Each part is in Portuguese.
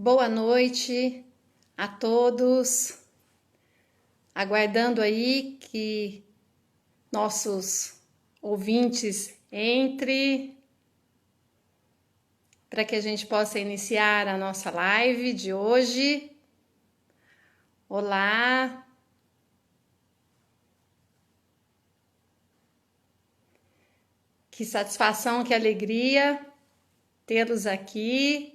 Boa noite a todos. Aguardando aí que nossos ouvintes entrem para que a gente possa iniciar a nossa live de hoje. Olá. Que satisfação, que alegria tê-los aqui.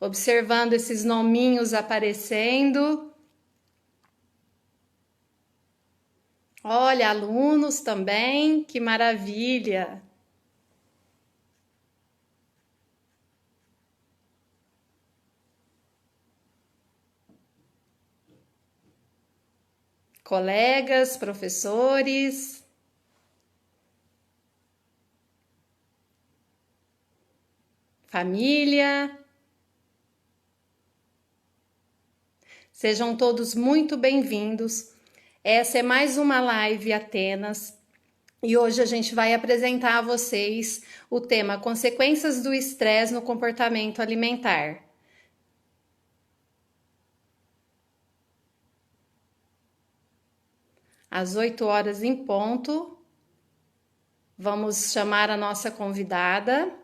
Observando esses nominhos aparecendo. Olha, alunos também, que maravilha! Colegas, professores. Família. Sejam todos muito bem-vindos. Essa é mais uma live Atenas e hoje a gente vai apresentar a vocês o tema Consequências do estresse no comportamento alimentar. Às 8 horas em ponto, vamos chamar a nossa convidada.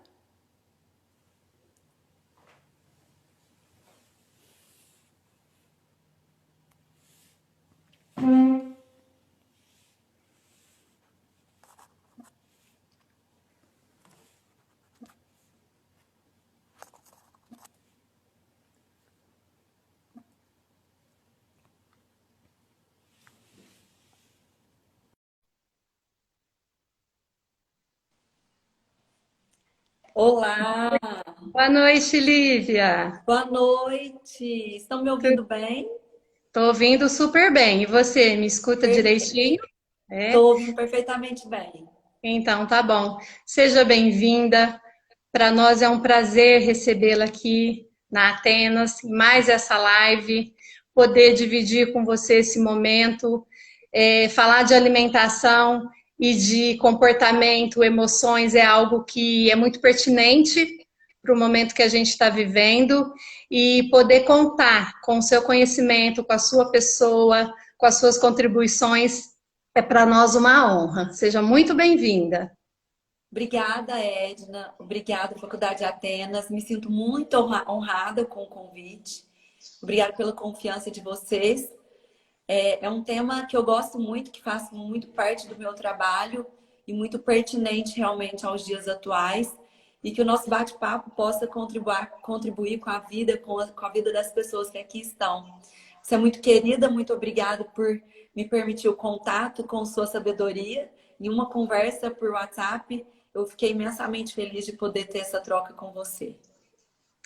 Olá, Boa noite, Lívia. boa noite. Estão me ouvindo bem? Estou ouvindo super bem. E você, me escuta Perfeito. direitinho? É? Estou ouvindo perfeitamente bem. Então, tá bom. Seja bem-vinda. Para nós é um prazer recebê-la aqui na Atenas, em mais essa live, poder dividir com você esse momento, falar de alimentação e de comportamento, emoções é algo que é muito pertinente para o momento que a gente está vivendo e poder contar com o seu conhecimento, com a sua pessoa, com as suas contribuições, é para nós uma honra. Seja muito bem-vinda. Obrigada, Edna. Obrigada, Faculdade de Atenas. Me sinto muito honrada com o convite. Obrigada pela confiança de vocês. É um tema que eu gosto muito, que faz muito parte do meu trabalho e muito pertinente realmente aos dias atuais. E que o nosso bate-papo possa contribuir com a vida, com a vida das pessoas que aqui estão. Você é muito querida, muito obrigada por me permitir o contato com sua sabedoria. Em uma conversa por WhatsApp, eu fiquei imensamente feliz de poder ter essa troca com você.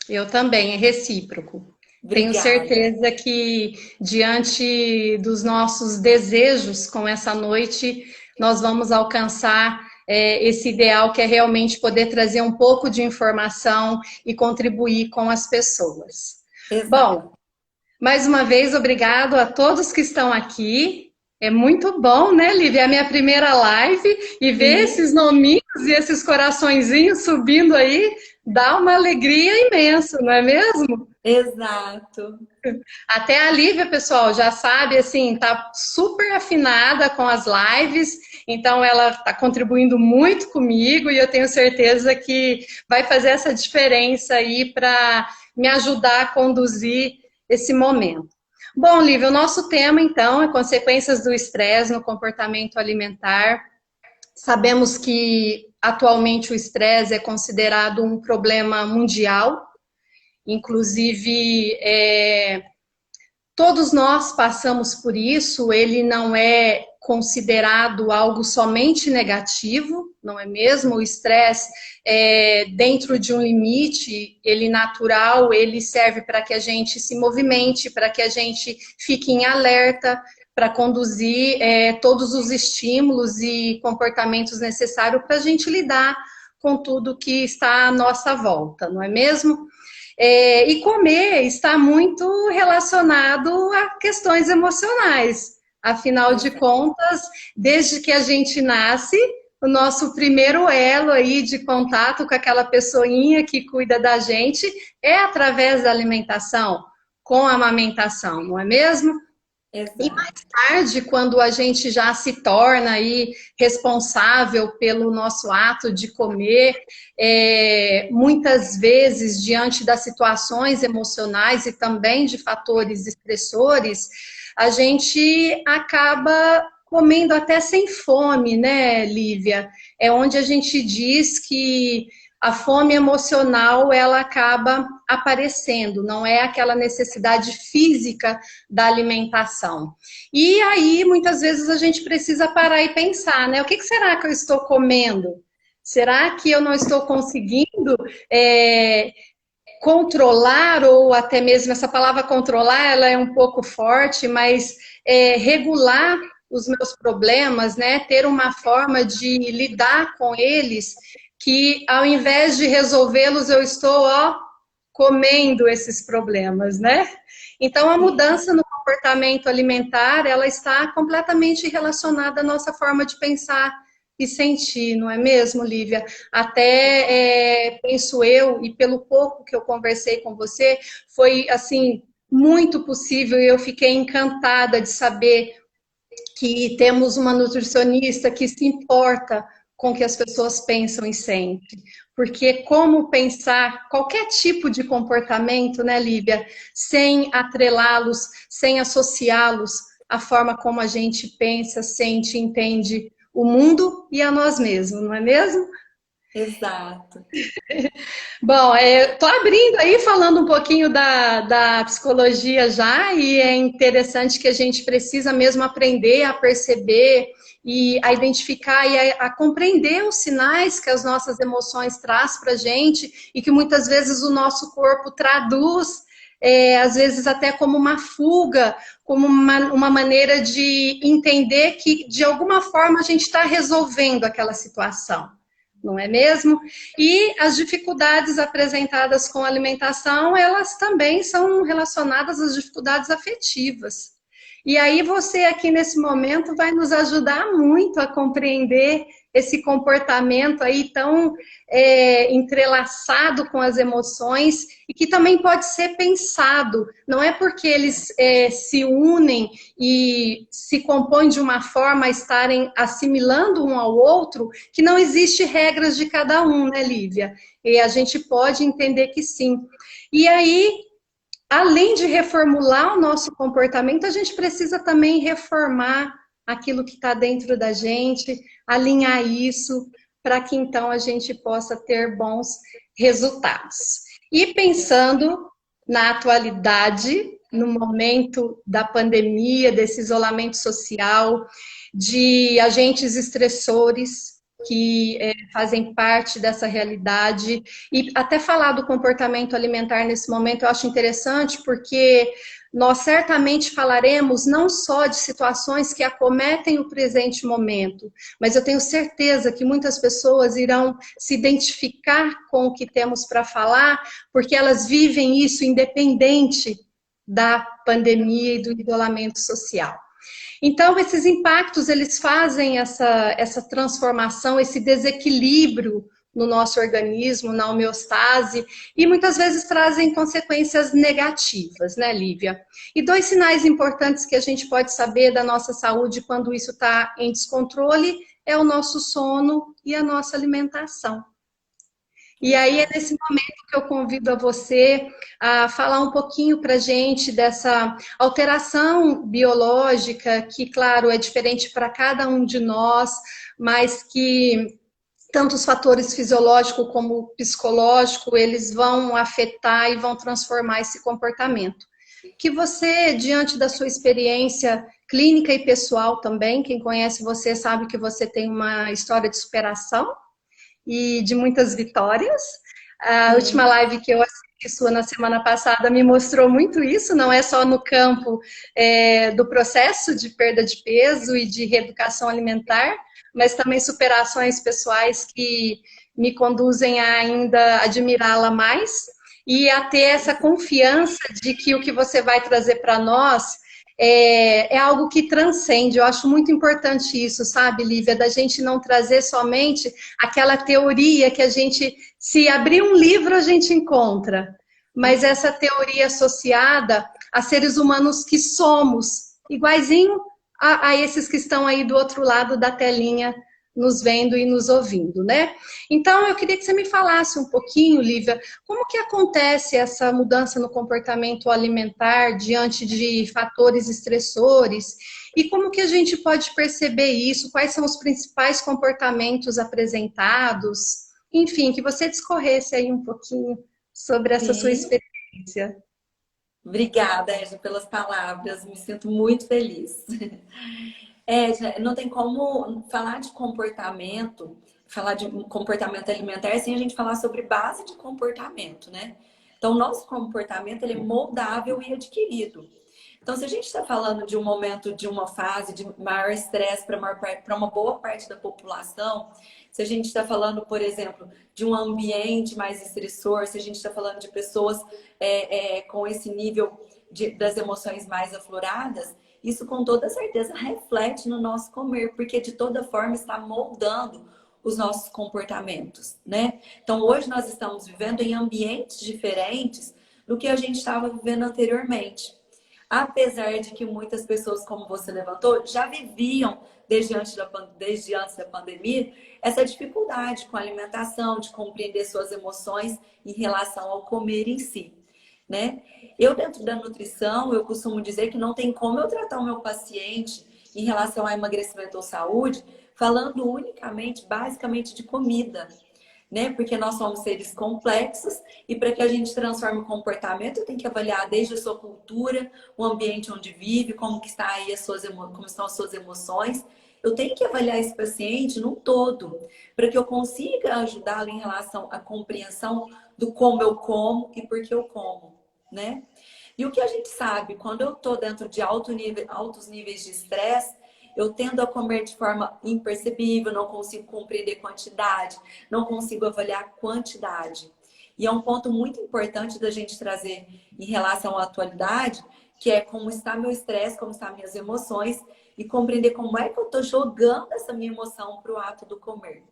Eu também, é recíproco. Tenho Obrigada. certeza que, diante dos nossos desejos com essa noite, nós vamos alcançar esse ideal que é realmente poder trazer um pouco de informação e contribuir com as pessoas. Exato. Bom, mais uma vez, obrigado a todos que estão aqui. É muito bom, né, Lívia? É a minha primeira live e ver Sim, esses nominhos e esses coraçõezinhos subindo aí dá uma alegria imensa, não é mesmo? exato. Até a Lívia, pessoal, já sabe, assim, tá super afinada com as lives, então ela está contribuindo muito comigo e eu tenho certeza que vai fazer essa diferença aí para me ajudar a conduzir esse momento. Bom, Lívia, o nosso tema, então, é consequências do estresse no comportamento alimentar. Sabemos que atualmente o estresse é considerado um problema mundial, inclusive todos nós passamos por isso, ele não é considerado algo somente negativo, não é mesmo? O estresse, dentro de um limite, ele natural, ele serve para que a gente se movimente, para que a gente fique em alerta, para conduzir todos os estímulos e comportamentos necessários para a gente lidar com tudo que está à nossa volta, não é mesmo? E comer está muito relacionado a questões emocionais. Afinal de Exato. contas, desde que a gente nasce, o nosso primeiro elo aí de contato com aquela pessoinha que cuida da gente é através da alimentação, com a amamentação, não é mesmo? E mais Exato. tarde, quando a gente já se torna aí responsável pelo nosso ato de comer, muitas vezes diante das situações emocionais e também de fatores estressores, a gente acaba comendo até sem fome, né, Lívia? É onde a gente diz que a fome emocional ela acaba aparecendo, não é aquela necessidade física da alimentação. E aí, muitas vezes, a gente precisa parar e pensar, né? O que será que eu estou comendo? Será que eu não estou conseguindo controlar, ou até mesmo essa palavra controlar, ela é um pouco forte, mas regular os meus problemas, né? Ter uma forma de lidar com eles, que ao invés de resolvê-los, eu estou, ó, comendo esses problemas, né? Então, a Sim. mudança no comportamento alimentar, ela está completamente relacionada à nossa forma de pensar e sentir, não é mesmo, Lívia? Até penso eu, e pelo pouco que eu conversei com você, foi assim muito possível e eu fiquei encantada de saber que temos uma nutricionista que se importa com o que as pessoas pensam e sentem. Porque como pensar qualquer tipo de comportamento, né, Lívia, sem atrelá-los, sem associá-los à forma como a gente pensa, sente, entende o mundo e a nós mesmos, não é mesmo? Exato. Bom, estou abrindo aí, falando um pouquinho da psicologia já, e é interessante que a gente precisa mesmo aprender a perceber e a identificar e a compreender os sinais que as nossas emoções traz para a gente e que muitas vezes o nosso corpo traduz, às vezes até como uma fuga, como uma maneira de entender que de alguma forma a gente está resolvendo aquela situação, não é mesmo? E as dificuldades apresentadas com a alimentação, elas também são relacionadas às dificuldades afetivas. E aí você aqui nesse momento vai nos ajudar muito a compreender esse comportamento aí tão entrelaçado com as emoções e que também pode ser pensado. Não é porque eles se unem e se compõem de uma forma a estarem assimilando um ao outro que não existe regras de cada um, né, Lívia? E a gente pode entender que sim. E aí, além de reformular o nosso comportamento, a gente precisa também reformar aquilo que está dentro da gente, alinhar isso, para que então a gente possa ter bons resultados. E pensando na atualidade, no momento da pandemia, desse isolamento social, de agentes estressores que fazem parte dessa realidade, e até falar do comportamento alimentar nesse momento eu acho interessante, porque nós certamente falaremos não só de situações que acometem o presente momento, mas eu tenho certeza que muitas pessoas irão se identificar com o que temos para falar, porque elas vivem isso independente da pandemia e do isolamento social. Então, esses impactos, eles fazem essa transformação, esse desequilíbrio no nosso organismo, na homeostase, e muitas vezes trazem consequências negativas, né, Lívia? E dois sinais importantes que a gente pode saber da nossa saúde quando isso está em descontrole é o nosso sono e a nossa alimentação. E aí é Exato. nesse momento que eu convido a você a falar um pouquinho para a gente dessa alteração biológica, que, claro, é diferente para cada um de nós, mas que tanto os fatores fisiológico como psicológico, eles vão afetar e vão transformar esse comportamento. Que você, diante da sua experiência clínica e pessoal também, quem conhece você sabe que você tem uma história de superação e de muitas vitórias. A última Sim. live que eu assisti sua na semana passada me mostrou muito isso, não é só no campo do processo de perda de peso e de reeducação alimentar, mas também superações pessoais que me conduzem a ainda admirá-la mais e a ter essa confiança de que o que você vai trazer para nós é algo que transcende. Eu acho muito importante isso, sabe, Lívia, da gente não trazer somente aquela teoria que a gente, se abrir um livro, a gente encontra, mas essa teoria associada a seres humanos que somos, iguaizinho a esses que estão aí do outro lado da telinha, nos vendo e nos ouvindo, né? Então, eu queria que você me falasse um pouquinho, Lívia, como que acontece essa mudança no comportamento alimentar diante de fatores estressores e como que a gente pode perceber isso, quais são os principais comportamentos apresentados, enfim, que você discorresse aí um pouquinho sobre essa sua Sim. experiência. Obrigada, Edna, pelas palavras. Me sinto muito feliz. Edna, não tem como falar de comportamento alimentar sem a gente falar sobre base de comportamento, né? Então, o nosso comportamento ele é moldável e adquirido. Então, se a gente está falando de um momento, de uma fase de maior estresse para uma boa parte da população, se a gente está falando, por exemplo, de um ambiente mais estressor, se a gente está falando de pessoas com esse nível das emoções mais afloradas, isso com toda certeza reflete no nosso comer, porque de toda forma está moldando os nossos comportamentos, né? Então, hoje nós estamos vivendo em ambientes diferentes do que a gente estava vivendo anteriormente. Apesar de que muitas pessoas, como você levantou, já viviam desde antes da pandemia essa dificuldade com a alimentação, de compreender suas emoções em relação ao comer em si, né? Eu, dentro da nutrição, eu costumo dizer que não tem como eu tratar o meu paciente em relação a emagrecimento ou saúde falando unicamente, basicamente, de comida, né? Porque nós somos seres complexos e para que a gente transforme o comportamento, tem que avaliar desde a sua cultura, o ambiente onde vive, como que está aí como estão as suas emoções. Eu tenho que avaliar esse paciente num todo, para que eu consiga ajudá-lo em relação à compreensão do como eu como e por que eu como, né? E o que a gente sabe, quando eu estou dentro de altos níveis de estresse, eu tendo a comer de forma imperceptível, não consigo compreender quantidade, não consigo avaliar quantidade. E é um ponto muito importante da gente trazer em relação à atualidade, que é como está meu estresse, como estão minhas emoções, e compreender como é que eu estou jogando essa minha emoção para o ato do comer.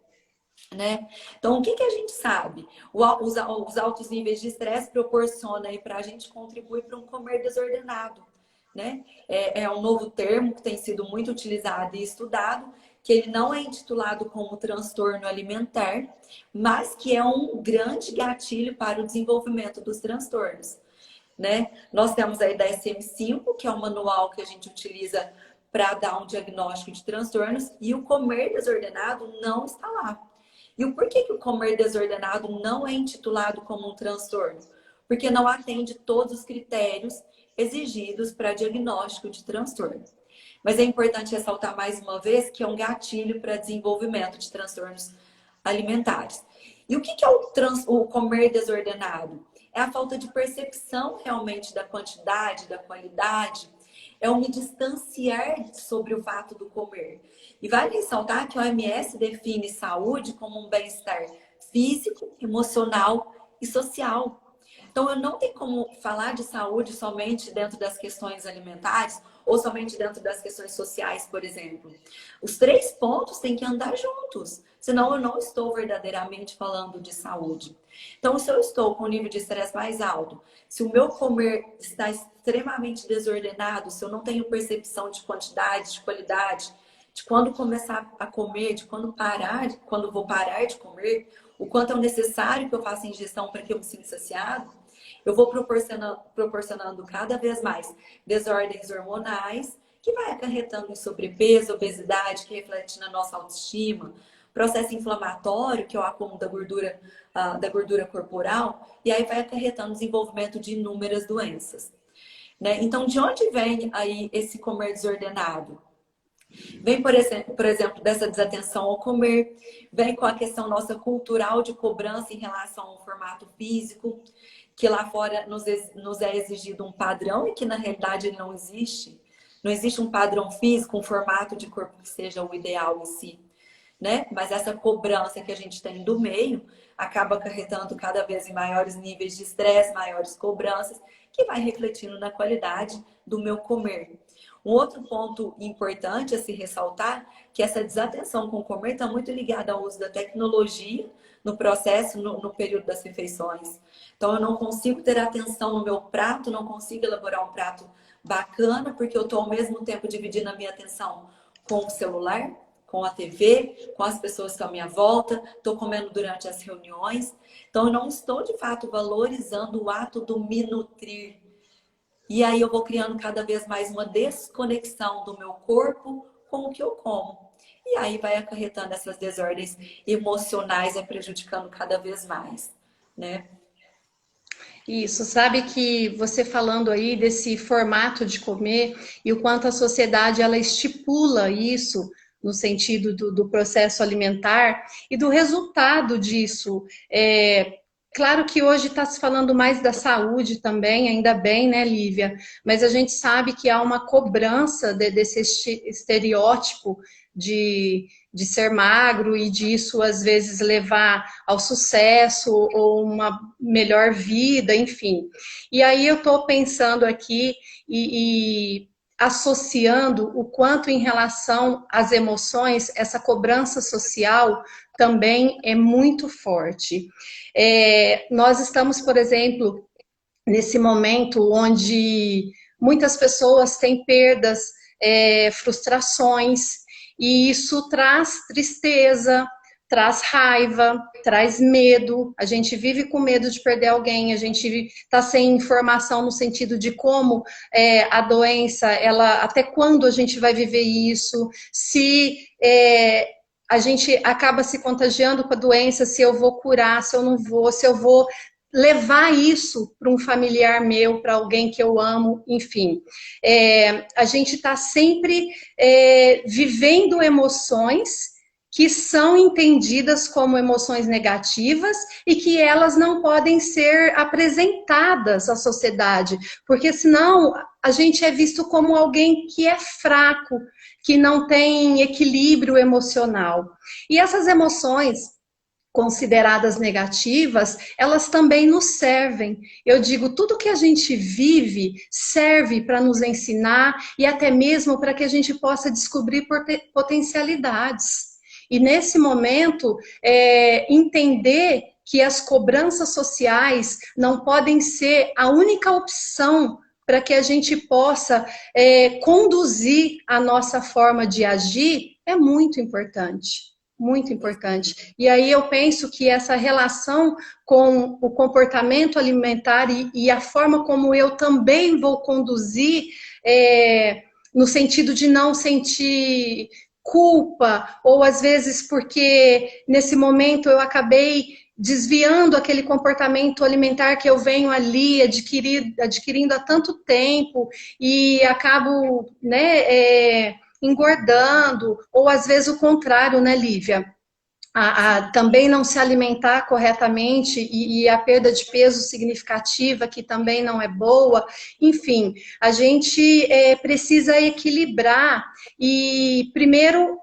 Né? Então, o que que a gente sabe? Os altos níveis de estresse proporcionam aí para a gente contribuir para um comer desordenado. Né? É um novo termo que tem sido muito utilizado e estudado, que ele não é intitulado como transtorno alimentar, mas que é um grande gatilho para o desenvolvimento dos transtornos. Né? Nós temos aí da DSM-5, que é o manual que a gente utiliza para dar um diagnóstico de transtornos, e o comer desordenado não está lá. E o porquê que o comer desordenado não é intitulado como um transtorno? Porque não atende todos os critérios exigidos para diagnóstico de transtorno. Mas é importante ressaltar mais uma vez que é um gatilho para desenvolvimento de transtornos alimentares. E o que é o comer desordenado? É a falta de percepção realmente da quantidade, da qualidade, é o me distanciar sobre o fato do comer. E vale ressaltar que a OMS define saúde como um bem-estar físico, emocional e social. Então, eu não tenho como falar de saúde somente dentro das questões alimentares ou somente dentro das questões sociais, por exemplo. Os três pontos têm que andar juntos, senão eu não estou verdadeiramente falando de saúde. Então, se eu estou com um nível de estresse mais alto, se o meu comer está extremamente desordenado, se eu não tenho percepção de quantidade, de qualidade, de quando começar a comer, de quando parar, quando vou parar de comer, o quanto é necessário que eu faça ingestão para que eu me sinta saciado, eu vou proporcionando cada vez mais desordens hormonais, que vai acarretando em sobrepeso, obesidade, que reflete na nossa autoestima, processo inflamatório, que é o acúmulo da gordura corporal, e aí vai acarretando o desenvolvimento de inúmeras doenças. Né? Então, de onde vem aí esse comer desordenado? Vem, por exemplo, dessa desatenção ao comer, vem com a questão nossa cultural de cobrança em relação ao formato físico, que lá fora nos é exigido um padrão e que na realidade ele não existe. Não existe um padrão físico, um formato de corpo que seja o ideal em si. Né? Mas essa cobrança que a gente tem do meio acaba acarretando cada vez em maiores níveis de estresse, maiores cobranças, que vai refletindo na qualidade do meu comer. Um outro ponto importante a se ressaltar, que essa desatenção com o comer está muito ligada ao uso da tecnologia no processo, no período das refeições. Então, eu não consigo ter atenção no meu prato, não consigo elaborar um prato bacana, porque eu estou ao mesmo tempo dividindo a minha atenção com o celular, com a TV, com as pessoas que estão à minha volta, estou comendo durante as reuniões. Então, eu não estou, de fato, valorizando o ato do me nutrir. E aí eu vou criando cada vez mais uma desconexão do meu corpo com o que eu como. E aí vai acarretando essas desordens emocionais e prejudicando cada vez mais, né? Isso, sabe que você falando aí desse formato de comer e o quanto a sociedade ela estipula isso no sentido do processo alimentar e do resultado disso. Claro que hoje está se falando mais da saúde também, ainda bem, né, Lívia? Mas a gente sabe que há uma cobrança desse estereótipo de ser magro e disso às vezes levar ao sucesso ou uma melhor vida, enfim. E aí eu estou pensando aqui e associando o quanto em relação às emoções, essa cobrança social também é muito forte. Nós estamos, por exemplo, nesse momento onde muitas pessoas têm perdas, frustrações, e isso traz tristeza, traz raiva, traz medo. A gente vive com medo de perder alguém, a gente está sem informação no sentido de como a doença, ela, até quando a gente vai viver isso, se a gente acaba se contagiando com a doença, se eu vou curar, se eu não vou, se eu vou levar isso para um familiar meu, para alguém que eu amo, enfim. A gente está sempre vivendo emoções que são entendidas como emoções negativas e que elas não podem ser apresentadas à sociedade, porque senão a gente é visto como alguém que é fraco, que não tem equilíbrio emocional. E essas emoções consideradas negativas, elas também nos servem. Eu digo, tudo que a gente vive serve para nos ensinar e até mesmo para que a gente possa descobrir potencialidades. E nesse momento, entender que as cobranças sociais não podem ser a única opção para que a gente possa conduzir a nossa forma de agir é muito importante. Muito importante. E aí eu penso que essa relação com o comportamento alimentar e a forma como eu também vou conduzir, no sentido de não sentir culpa, ou às vezes porque nesse momento eu acabei desviando aquele comportamento alimentar que eu venho ali adquirindo há tanto tempo e acabo, né, engordando, ou às vezes o contrário, né, Lívia? Também não se alimentar corretamente e a perda de peso significativa, que também não é boa. Enfim, a gente precisa equilibrar e, primeiro,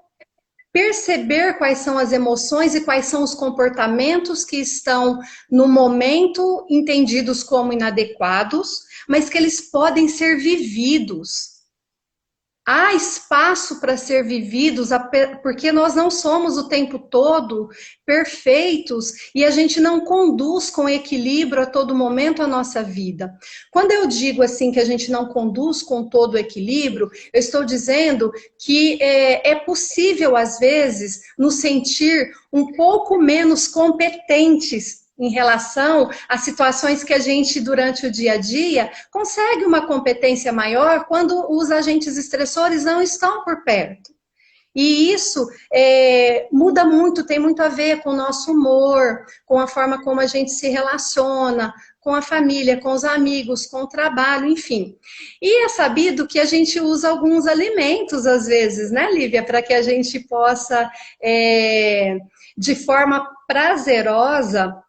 perceber quais são as emoções e quais são os comportamentos que estão, no momento, entendidos como inadequados, mas que eles podem ser vividos. Há espaço para ser vividos, porque nós não somos o tempo todo perfeitos e a gente não conduz com equilíbrio a todo momento a nossa vida. Quando eu digo assim que a gente não conduz com todo o equilíbrio, eu estou dizendo que é possível, às vezes, nos sentir um pouco menos competentes em relação a situações que a gente, durante o dia a dia, consegue uma competência maior quando os agentes estressores não estão por perto. E isso muda muito, tem muito a ver com o nosso humor, com a forma como a gente se relaciona, com a família, com os amigos, com o trabalho, enfim. E é sabido que a gente usa alguns alimentos, às vezes, né, Lívia, para que a gente possa, de forma prazerosa,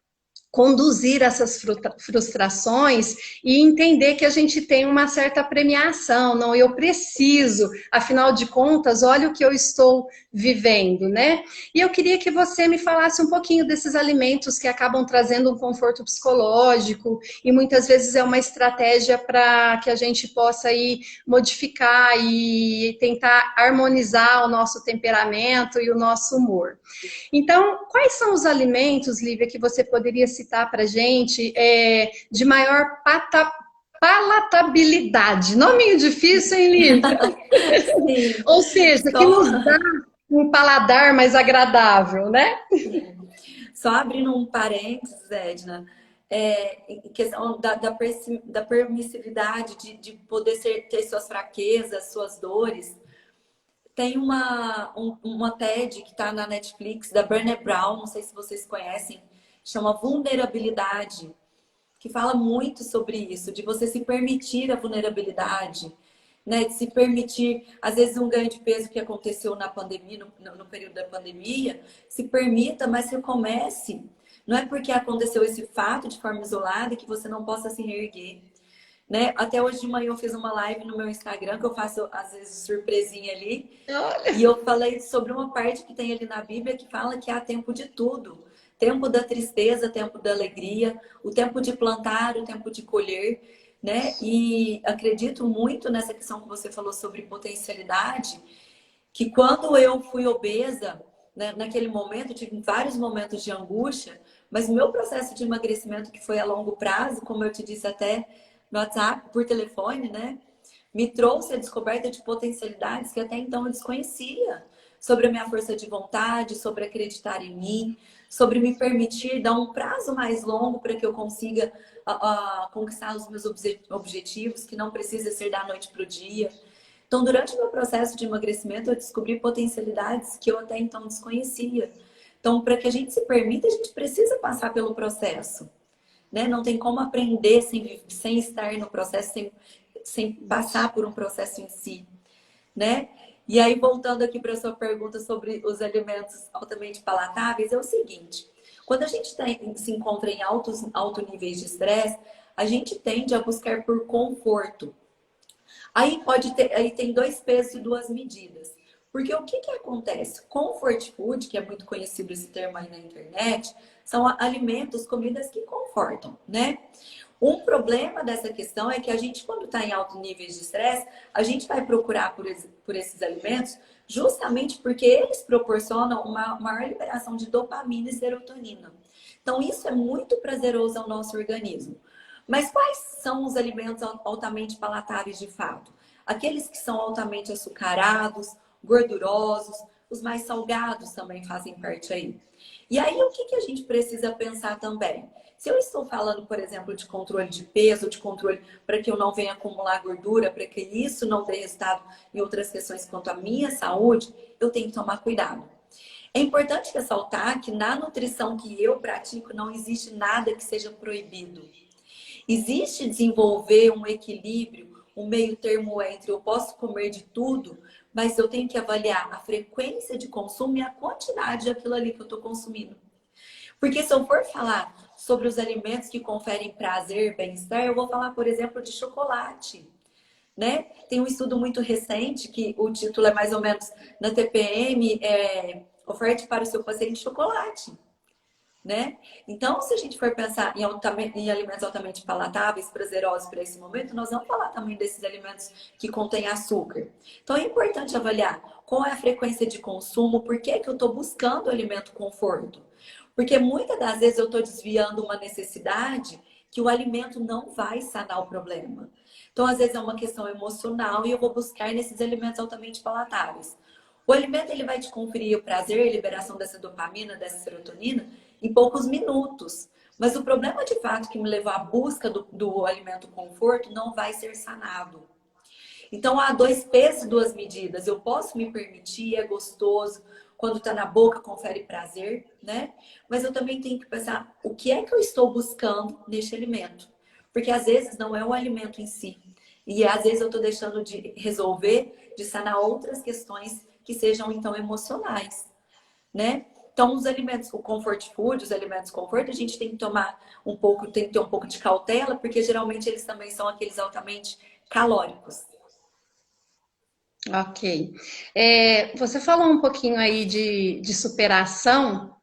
conduzir essas frustrações e entender que a gente tem uma certa premiação, não, eu preciso, afinal de contas, olha o que eu estou vivendo, né? E eu queria que você me falasse um pouquinho desses alimentos que acabam trazendo um conforto psicológico e muitas vezes é uma estratégia para que a gente possa ir modificar e tentar harmonizar o nosso temperamento e o nosso humor. Então, quais são os alimentos, Lívia, que você poderia citar para a gente de maior palatabilidade? Nominho difícil, hein, Lívia? Sim. Ou seja, que Só, nos dá um paladar mais agradável, né? só abrindo um parênteses, Edna, em questão da permissividade de poder ter suas fraquezas, suas dores. Tem uma TED que está na Netflix, da Brené Brown, não sei se vocês conhecem, chama Vulnerabilidade, que fala muito sobre isso, de você se permitir a vulnerabilidade, né? De se permitir, às vezes, um ganho de peso que aconteceu na pandemia, no período da pandemia, se permita, mas recomece. Não é porque aconteceu esse fato de forma isolada que você não possa se reerguer. Né? Até hoje de manhã eu fiz uma live no meu Instagram, que eu faço, às vezes, surpresinha ali. E Olha. eu falei sobre uma parte que tem ali na Bíblia que fala que há tempo de tudo. Tempo da tristeza, tempo da alegria, o tempo de plantar, o tempo de colher, né? E acredito muito nessa questão que você falou sobre potencialidade, que quando eu fui obesa, né, naquele momento, eu tive vários momentos de angústia, mas o meu processo de emagrecimento, que foi a longo prazo, como eu te disse até no WhatsApp, por telefone, né? Me trouxe a descoberta de potencialidades que até então eu desconhecia. Sobre a minha força de vontade, sobre acreditar em mim, sobre me permitir dar um prazo mais longo para que eu consiga conquistar os meus objetivos, que não precisa ser da noite para o dia. Então, durante o meu processo de emagrecimento, eu descobri potencialidades que eu até então desconhecia. Então, para que a gente se permita, a gente precisa passar pelo processo. Né? Não tem como aprender sem estar no processo, sem passar por um processo em si, né? E aí, voltando aqui para a sua pergunta sobre os alimentos altamente palatáveis, é o seguinte: quando a gente se encontra em altos níveis de estresse, a gente tende a buscar por conforto. Aí tem dois pesos e duas medidas. Porque o que acontece? Comfort food, que é muito conhecido esse termo aí na internet, são alimentos, comidas que confortam, né? Um problema dessa questão é que a gente, quando está em alto níveis de estresse, a gente vai procurar por esses alimentos justamente porque eles proporcionam uma maior liberação de dopamina e serotonina. Então, isso é muito prazeroso ao nosso organismo. Mas quais são os alimentos altamente palatáveis de fato? Aqueles que são altamente açucarados, gordurosos, os mais salgados também fazem parte aí. E aí, o que a gente precisa pensar também? Se eu estou falando, por exemplo, de controle de peso, de controle para que eu não venha acumular gordura, para que isso não dê resultado em outras questões quanto à minha saúde, eu tenho que tomar cuidado. É importante ressaltar que na nutrição que eu pratico não existe nada que seja proibido. Existe desenvolver um equilíbrio, um meio termo entre eu posso comer de tudo, mas eu tenho que avaliar a frequência de consumo e a quantidade daquilo ali que eu estou consumindo. Porque se eu for falar sobre os alimentos que conferem prazer, bem-estar, eu vou falar, por exemplo, de chocolate. Né? Tem um estudo muito recente que o título é mais ou menos na TPM, oferte para o seu paciente chocolate. Né? Então, se a gente for pensar em alimentos altamente palatáveis, prazerosos para esse momento, nós vamos falar também desses alimentos que contêm açúcar. Então, é importante avaliar qual é a frequência de consumo, por que eu estou buscando o alimento conforto. Porque muitas das vezes eu estou desviando uma necessidade que o alimento não vai sanar o problema. Então, às vezes é uma questão emocional e eu vou buscar nesses alimentos altamente palatáveis. O alimento ele vai te conferir o prazer, a liberação dessa dopamina, dessa serotonina, em poucos minutos. Mas o problema de fato que me levou à busca do alimento conforto não vai ser sanado. Então há dois pesos e duas medidas. Eu posso me permitir, é gostoso, quando está na boca confere prazer, né? Mas eu também tenho que pensar o que é que eu estou buscando neste alimento. Porque às vezes não é o alimento em si. E às vezes eu estou deixando de resolver, de sanar outras questões que sejam então emocionais, né? Então, os alimentos, o comfort food, os alimentos conforto, a gente tem que tomar um pouco, tem que ter um pouco de cautela, porque geralmente eles também são aqueles altamente calóricos. Ok. Você falou um pouquinho aí de superação,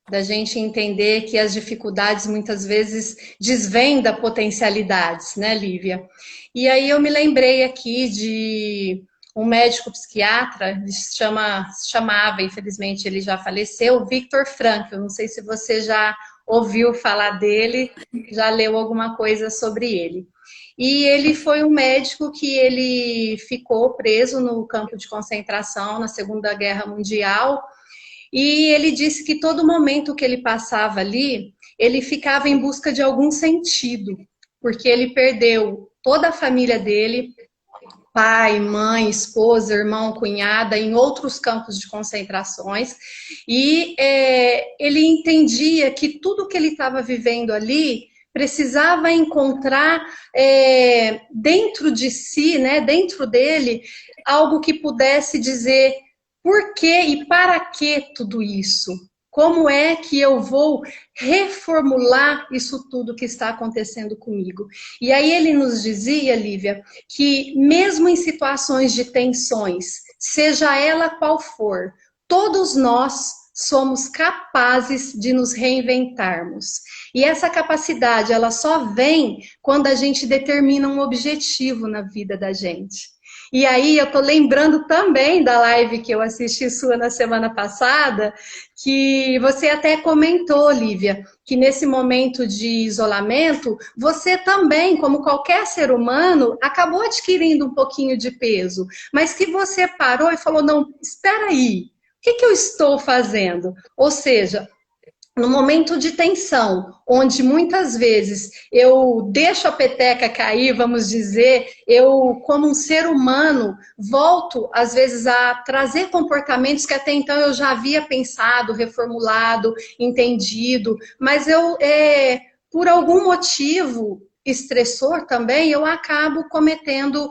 da gente entender que as dificuldades muitas vezes desvendam potencialidades, né, Lívia? E aí eu me lembrei aqui de um médico psiquiatra, chamava, infelizmente ele já faleceu, Viktor Frankl. Não sei se você já ouviu falar dele, já leu alguma coisa sobre ele. E ele foi um médico que ele ficou preso no campo de concentração na Segunda Guerra Mundial, e ele disse que todo momento que ele passava ali, ele ficava em busca de algum sentido, porque ele perdeu toda a família dele, pai, mãe, esposa, irmão, cunhada, em outros campos de concentrações, e ele entendia que tudo que ele estava vivendo ali precisava encontrar dentro de si, né, dentro dele, algo que pudesse dizer por que e para que tudo isso? Como é que eu vou reformular isso tudo que está acontecendo comigo? E aí ele nos dizia, Lívia, que mesmo em situações de tensões, seja ela qual for, todos nós somos capazes de nos reinventarmos. E essa capacidade, ela só vem quando a gente determina um objetivo na vida da gente. E aí eu tô lembrando também da live que eu assisti sua na semana passada, que você até comentou, Lívia, que nesse momento de isolamento, você também, como qualquer ser humano, acabou adquirindo um pouquinho de peso, mas que você parou e falou, não, espera aí, o que eu estou fazendo? Ou seja, no momento de tensão, onde muitas vezes eu deixo a peteca cair, vamos dizer, eu, como um ser humano, volto às vezes a trazer comportamentos que até então eu já havia pensado, reformulado, entendido, mas eu, por algum motivo estressor também, eu acabo cometendo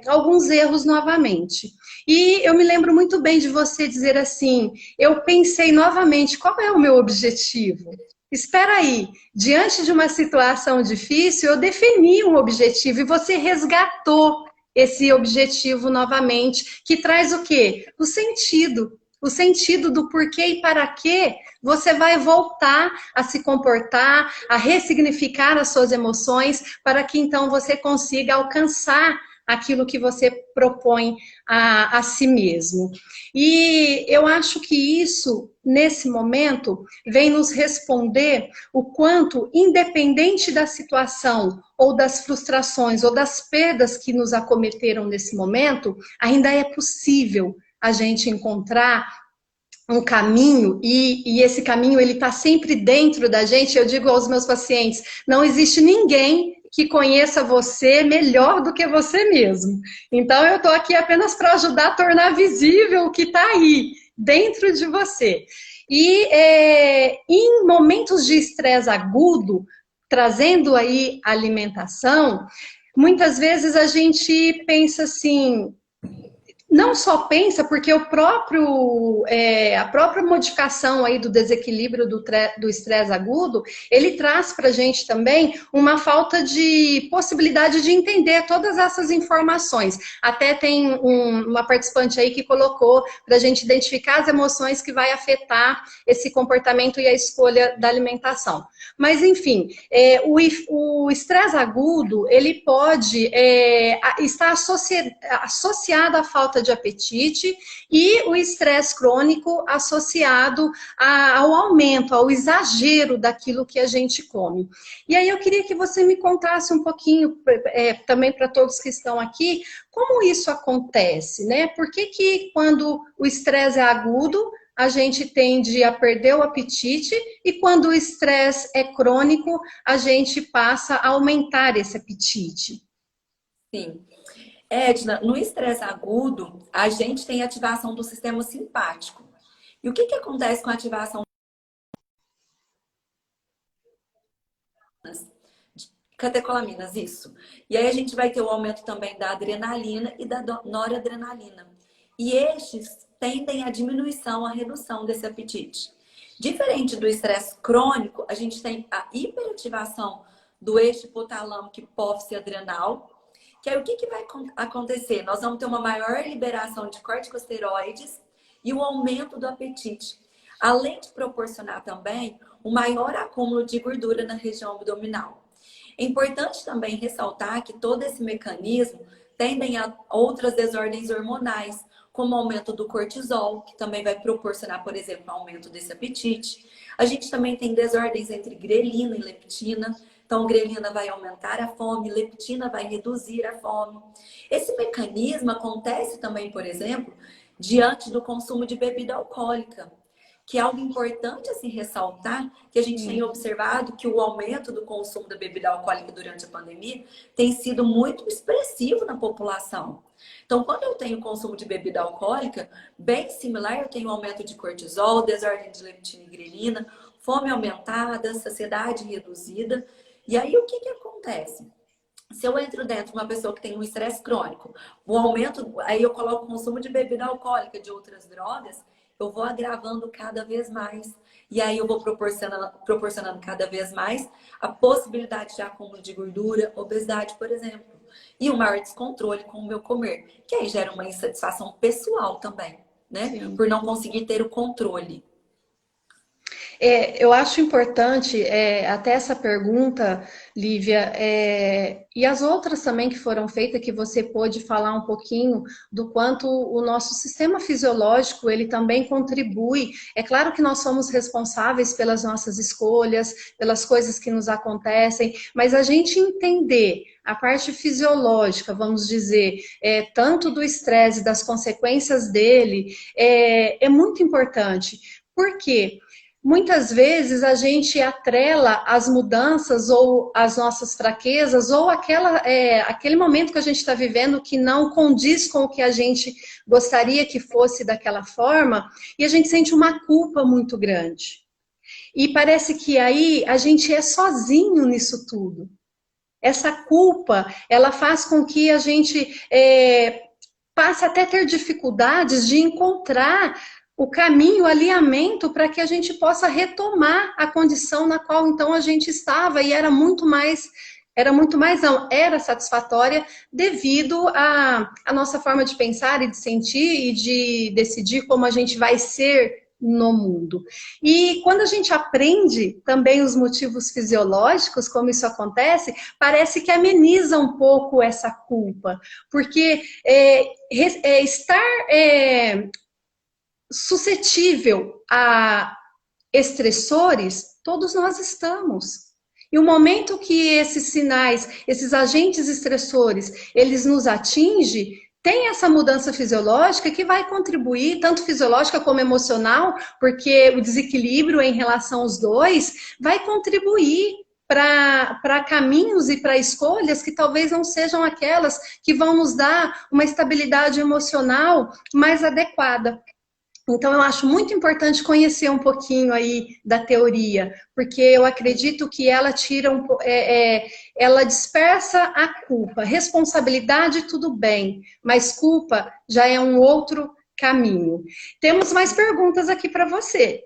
alguns erros novamente. E eu me lembro muito bem de você dizer assim, eu pensei novamente, qual é o meu objetivo? Espera aí, diante de uma situação difícil, eu defini um objetivo e você resgatou esse objetivo novamente, que traz o quê? O sentido do porquê e para quê você vai voltar a se comportar, a ressignificar as suas emoções, para que então você consiga alcançar aquilo que você propõe a si mesmo. E eu acho que isso, nesse momento, vem nos responder o quanto, independente da situação, ou das frustrações, ou das perdas que nos acometeram nesse momento, ainda é possível a gente encontrar um caminho, e esse caminho ele está sempre dentro da gente. Eu digo aos meus pacientes, não existe ninguém que conheça você melhor do que você mesmo. Então eu estou aqui apenas para ajudar a tornar visível o que está aí, dentro de você. E em momentos de estresse agudo, trazendo aí alimentação, muitas vezes a gente pensa assim, não só pensa, porque a própria modificação aí do desequilíbrio do estresse agudo, ele traz para a gente também uma falta de possibilidade de entender todas essas informações. Até tem uma participante aí que colocou para a gente identificar as emoções que vai afetar esse comportamento e a escolha da alimentação. Mas, enfim, o estresse agudo, ele pode estar associado à falta de apetite e o estresse crônico associado ao aumento, ao exagero daquilo que a gente come. E aí eu queria que você me contasse um pouquinho, também para todos que estão aqui, como isso acontece, né? Por que quando o estresse é agudo, a gente tende a perder o apetite e quando o estresse é crônico, a gente passa a aumentar esse apetite? Sim. Edna, no estresse agudo, a gente tem ativação do sistema simpático. E o que acontece com a ativação de catecolaminas? Isso. E aí a gente vai ter o aumento também da adrenalina e da noradrenalina. e estes tendem à diminuição, à redução desse apetite. Diferente do estresse crônico, a gente tem a hiperativação do eixo hipotalâmico hipófise adrenal, que aí o que vai acontecer? Nós vamos ter uma maior liberação de corticosteroides e o aumento do apetite, além de proporcionar também um maior acúmulo de gordura na região abdominal. É importante também ressaltar que todo esse mecanismo tendem a outras desordens hormonais, como o aumento do cortisol, que também vai proporcionar, por exemplo, um aumento desse apetite. A gente também tem desordens entre grelina e leptina. Então, grelina vai aumentar a fome, leptina vai reduzir a fome. Esse mecanismo acontece também, por exemplo, diante do consumo de bebida alcoólica, que é algo importante a se ressaltar, que a gente tem observado que o aumento do consumo da bebida alcoólica durante a pandemia tem sido muito expressivo na população. Então, quando eu tenho consumo de bebida alcoólica, bem similar, eu tenho aumento de cortisol, desordem de leptina e grelina, fome aumentada, saciedade reduzida. E aí, o que acontece? Se eu entro dentro de uma pessoa que tem um estresse crônico, o aumento, aí eu coloco o consumo de bebida alcoólica, de outras drogas, eu vou agravando cada vez mais. E aí eu vou proporcionando cada vez mais a possibilidade de acúmulo de gordura, obesidade, por exemplo. E o maior descontrole com o meu comer, que aí gera uma insatisfação pessoal também, né? Sim. Por não conseguir ter o controle. Eu acho importante até essa pergunta, Lívia, e as outras também que foram feitas, que você pôde falar um pouquinho do quanto o nosso sistema fisiológico, ele também contribui. É claro que nós somos responsáveis pelas nossas escolhas, pelas coisas que nos acontecem, mas a gente entender a parte fisiológica, vamos dizer, tanto do estresse, das consequências dele, é muito importante. Por quê? Muitas vezes a gente atrela as mudanças ou as nossas fraquezas ou aquele momento que a gente está vivendo que não condiz com o que a gente gostaria que fosse daquela forma, e a gente sente uma culpa muito grande. E parece que aí a gente é sozinho nisso tudo. Essa culpa, ela faz com que a gente passe até a ter dificuldades de encontrar o caminho, o alinhamento para que a gente possa retomar a condição na qual então a gente estava e era satisfatória devido à nossa forma de pensar e de sentir e de decidir como a gente vai ser no mundo. E quando a gente aprende também os motivos fisiológicos, como isso acontece, parece que ameniza um pouco essa culpa, porque estar suscetível a estressores, todos nós estamos. E o momento que esses sinais, esses agentes estressores, eles nos atingem, tem essa mudança fisiológica que vai contribuir, tanto fisiológica como emocional, porque o desequilíbrio em relação aos dois vai contribuir para caminhos e para escolhas que talvez não sejam aquelas que vão nos dar uma estabilidade emocional mais adequada. Então, eu acho muito importante conhecer um pouquinho aí da teoria, porque eu acredito que ela tira ela dispersa a culpa. Responsabilidade, tudo bem, mas culpa já é um outro caminho. Temos mais perguntas aqui para você.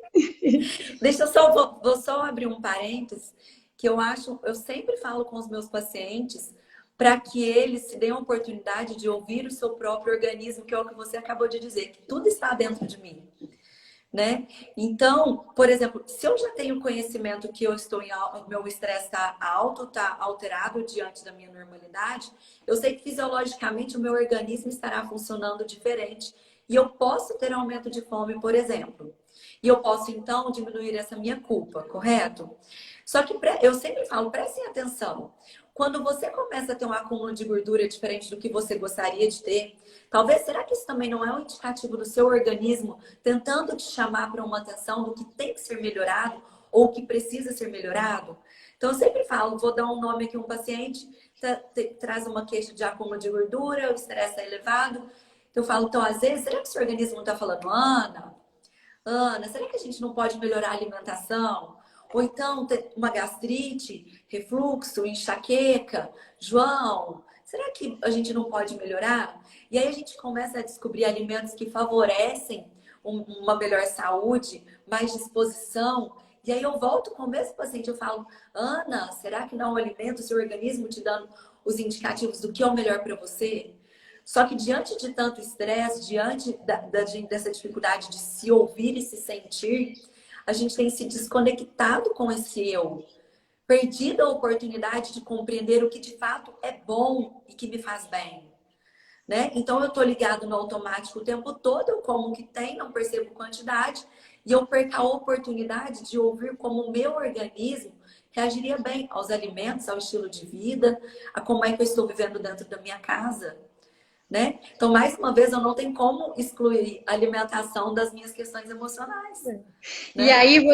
Deixa eu só, vou só abrir um parênteses, que eu sempre falo com os meus pacientes para que eles se deem a oportunidade de ouvir o seu próprio organismo, que é o que você acabou de dizer, que tudo está dentro de mim, né? Então, por exemplo, se eu já tenho conhecimento que o meu estresse está alto, está alterado diante da minha normalidade, eu sei que fisiologicamente o meu organismo estará funcionando diferente e eu posso ter aumento de fome, por exemplo. E eu posso, então, diminuir essa minha culpa, correto? Só que eu sempre falo, prestem atenção. Quando você começa a ter um acúmulo de gordura diferente do que você gostaria de ter, talvez, será que isso também não é um indicativo do seu organismo tentando te chamar para uma atenção do que tem que ser melhorado ou que precisa ser melhorado? Então, eu sempre falo, vou dar um nome aqui, um paciente traz uma queixa de acúmulo de gordura, o estresse é elevado. Eu falo, então, às vezes, será que o seu organismo não está falando, Ana, será que a gente não pode melhorar a alimentação? Ou então uma gastrite, refluxo, enxaqueca. João, será que a gente não pode melhorar? E aí a gente começa a descobrir alimentos que favorecem uma melhor saúde, mais disposição. E aí eu volto com o mesmo paciente, eu falo, Ana, será que não é o alimento, o seu organismo te dando os indicativos do que é o melhor para você? Só que diante de tanto estresse, diante dessa dificuldade de se ouvir e se sentir, a gente tem se desconectado com esse eu. Perdido a oportunidade de compreender o que de fato é bom e que me faz bem. Né? Então eu estou ligado no automático o tempo todo, eu como o que tem, não percebo quantidade, e eu perco a oportunidade de ouvir como o meu organismo reagiria bem aos alimentos, ao estilo de vida, a como é que eu estou vivendo dentro da minha casa. Né? Então, mais uma vez, eu não tenho como excluir a alimentação das minhas questões emocionais. Né? E aí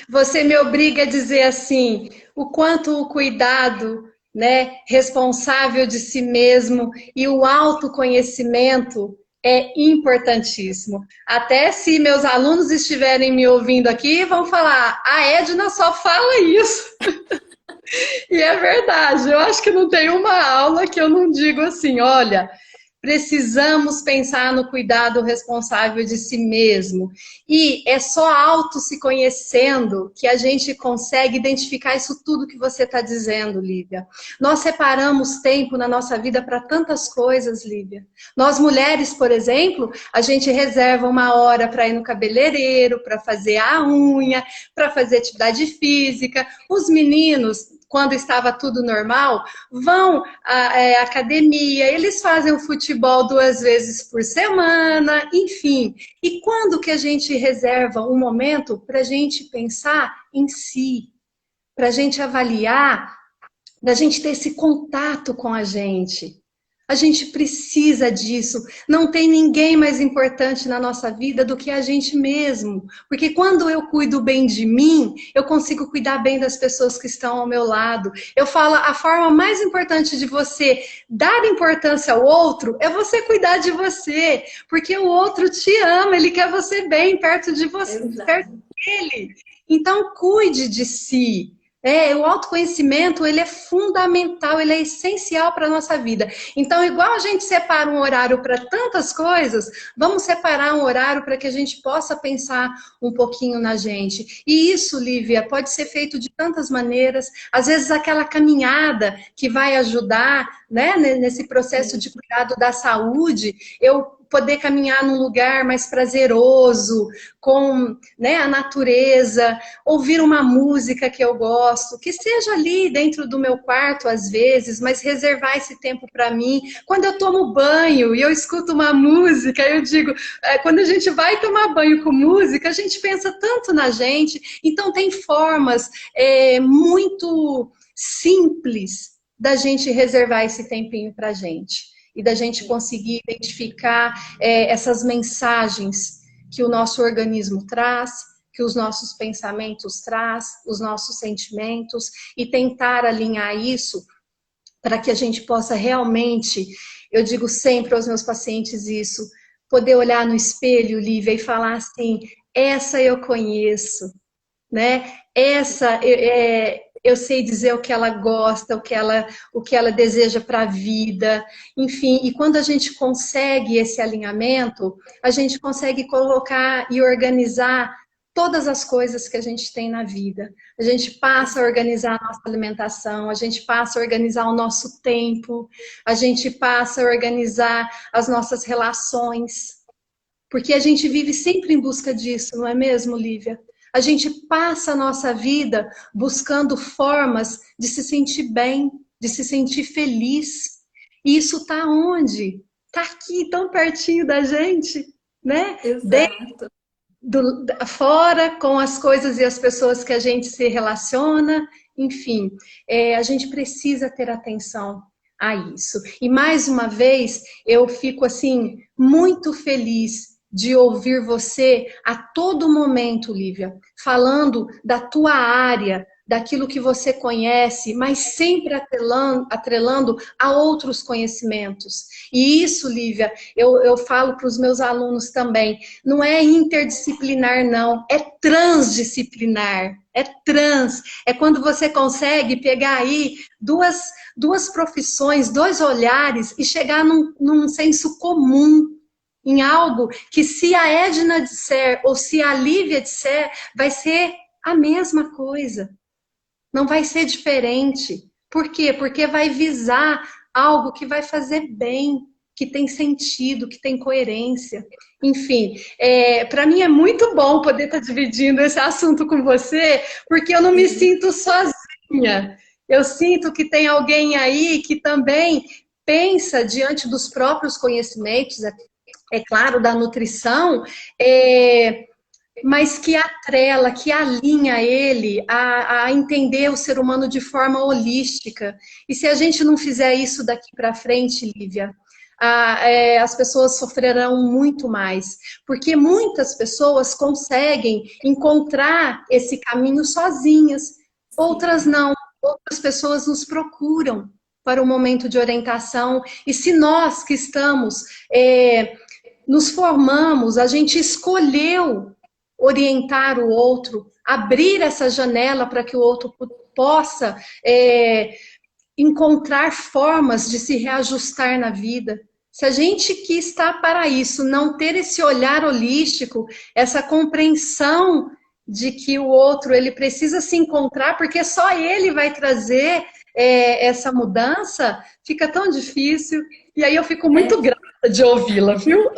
você me obriga a dizer assim, o quanto o cuidado, né, responsável de si mesmo e o autoconhecimento é importantíssimo. Até se meus alunos estiverem me ouvindo aqui, vão falar, a Edna só fala isso. E é verdade, eu acho que não tem uma aula que eu não digo assim, olha, precisamos pensar no cuidado responsável de si mesmo. E é só auto se conhecendo que a gente consegue identificar isso tudo que você está dizendo, Lívia. Nós separamos tempo na nossa vida para tantas coisas, Lívia. Nós mulheres, por exemplo, a gente reserva uma hora para ir no cabeleireiro, para fazer a unha, para fazer atividade física. Os meninos, quando estava tudo normal, vão à academia, eles fazem o futebol 2 vezes por semana, enfim. E quando que a gente reserva um momento para a gente pensar em si, para a gente avaliar, para a gente ter esse contato com a gente? A gente precisa disso. Não tem ninguém mais importante na nossa vida do que a gente mesmo. Porque quando eu cuido bem de mim, eu consigo cuidar bem das pessoas que estão ao meu lado. Eu falo, a forma mais importante de você dar importância ao outro é você cuidar de você. Porque o outro te ama, ele quer você bem perto de você, perto dele. Então, cuide de si. O autoconhecimento, ele é fundamental, ele é essencial para a nossa vida. Então, igual a gente separa um horário para tantas coisas, vamos separar um horário para que a gente possa pensar um pouquinho na gente. E isso, Lívia, pode ser feito de tantas maneiras. Às vezes, aquela caminhada que vai ajudar, né, nesse processo de cuidado da saúde, eu poder caminhar num lugar mais prazeroso, com, né, a natureza, ouvir uma música que eu gosto, que seja ali dentro do meu quarto às vezes, mas reservar esse tempo para mim. Quando eu tomo banho e eu escuto uma música, eu digo, quando a gente vai tomar banho com música, a gente pensa tanto na gente. Então tem formas muito simples da gente reservar esse tempinho para a gente. E da gente conseguir identificar essas mensagens que o nosso organismo traz, que os nossos pensamentos traz, os nossos sentimentos, e tentar alinhar isso para que a gente possa realmente, eu digo sempre aos meus pacientes isso, poder olhar no espelho, Lívia, e falar assim, essa eu conheço, né? Essa eu sei dizer o que ela gosta, o que ela deseja para a vida, enfim. E quando a gente consegue esse alinhamento, a gente consegue colocar e organizar todas as coisas que a gente tem na vida. A gente passa a organizar a nossa alimentação, a gente passa a organizar o nosso tempo, a gente passa a organizar as nossas relações, porque a gente vive sempre em busca disso, não é mesmo, Lívia? A gente passa a nossa vida buscando formas de se sentir bem, de se sentir feliz. E isso está onde? Está aqui, tão pertinho da gente, né? Exato. Fora, com as coisas e as pessoas que a gente se relaciona, enfim. A gente precisa ter atenção a isso. E mais uma vez, eu fico assim, muito feliz de ouvir você a todo momento, Lívia, falando da tua área, daquilo que você conhece, mas sempre atrelando a outros conhecimentos. E isso, Lívia, eu falo para os meus alunos também, não é interdisciplinar, não, é transdisciplinar. é trans, é quando você consegue pegar aí duas profissões, dois olhares e chegar num senso comum, em algo que se a Edna disser ou se a Lívia disser, vai ser a mesma coisa. Não vai ser diferente. Por quê? Porque vai visar algo que vai fazer bem, que tem sentido, que tem coerência. Enfim, para mim é muito bom poder estar dividindo esse assunto com você, porque eu não me sinto sozinha. Eu sinto que tem alguém aí que também pensa diante dos próprios conhecimentos, é claro, da nutrição, mas que atrela, que alinha ele a entender o ser humano de forma holística. E se a gente não fizer isso daqui para frente, Lívia, as pessoas sofrerão muito mais, porque muitas pessoas conseguem encontrar esse caminho sozinhas, outras não, outras pessoas nos procuram para um momento de orientação, e se nós que estamos, nos formamos, a gente escolheu orientar o outro, abrir essa janela para que o outro possa encontrar formas de se reajustar na vida. Se a gente que está para isso não ter esse olhar holístico, essa compreensão de que o outro ele precisa se encontrar, porque só ele vai trazer essa mudança, fica tão difícil. E aí eu fico muito grata de ouvi-la, viu?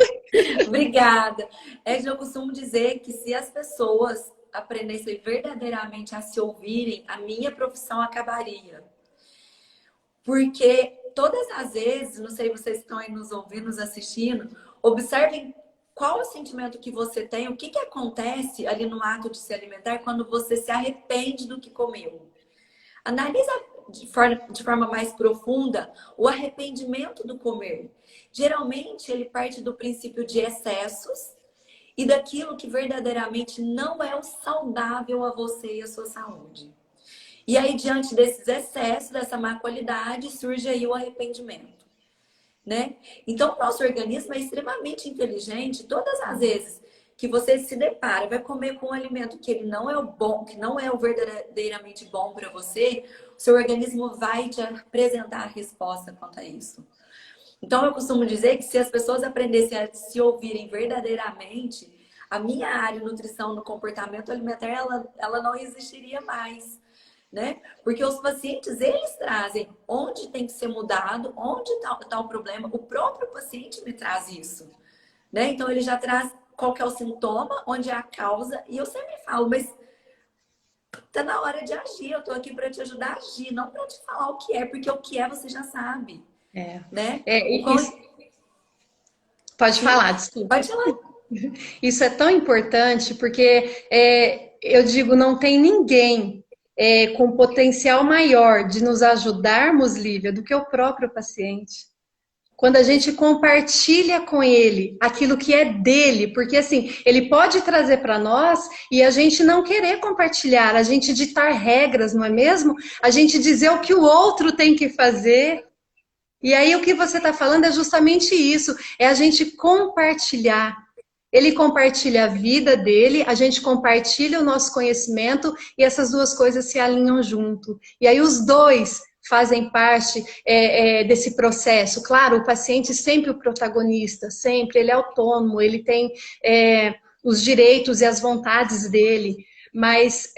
Obrigada. Eu costumo dizer que se as pessoas aprendessem verdadeiramente a se ouvirem, a minha profissão acabaria. Porque todas as vezes, não sei, vocês estão aí nos ouvindo, nos assistindo, observem qual o sentimento que você tem, o que acontece ali no ato de se alimentar quando você se arrepende do que comeu. Analisa de forma mais profunda o arrependimento do comer. Geralmente, ele parte do princípio de excessos e daquilo que verdadeiramente não é o saudável a você e a sua saúde. E aí, diante desses excessos, dessa má qualidade, surge aí o arrependimento, né? Então, o nosso organismo é extremamente inteligente. Todas as vezes que você se depara, vai comer com um alimento que ele não é o bom, que não é o verdadeiramente bom para você, o seu organismo vai te apresentar a resposta quanto a isso. Então, eu costumo dizer que se as pessoas aprendessem a se ouvirem verdadeiramente, a minha área de nutrição no comportamento alimentar, ela não existiria mais, né? Porque os pacientes, eles trazem onde tem que ser mudado, onde está o problema. O próprio paciente me traz isso, né? Então, ele já traz qual que é o sintoma, onde é a causa. E eu sempre falo, mas tá na hora de agir. Eu tô aqui para te ajudar a agir, não para te falar o que é, porque o que é você já sabe, né? Pode falar, desculpa. Pode falar. Isso é tão importante porque eu digo, não tem ninguém com potencial maior de nos ajudarmos, Lívia, do que o próprio paciente. Quando a gente compartilha com ele aquilo que é dele, porque assim, ele pode trazer para nós e a gente não querer compartilhar, a gente ditar regras, não é mesmo? A gente dizer o que o outro tem que fazer. E aí o que você está falando é justamente isso, é a gente compartilhar. Ele compartilha a vida dele, a gente compartilha o nosso conhecimento e essas duas coisas se alinham junto. E aí os dois fazem parte desse processo. Claro, o paciente sempre o protagonista, sempre, ele é autônomo, ele tem os direitos e as vontades dele, mas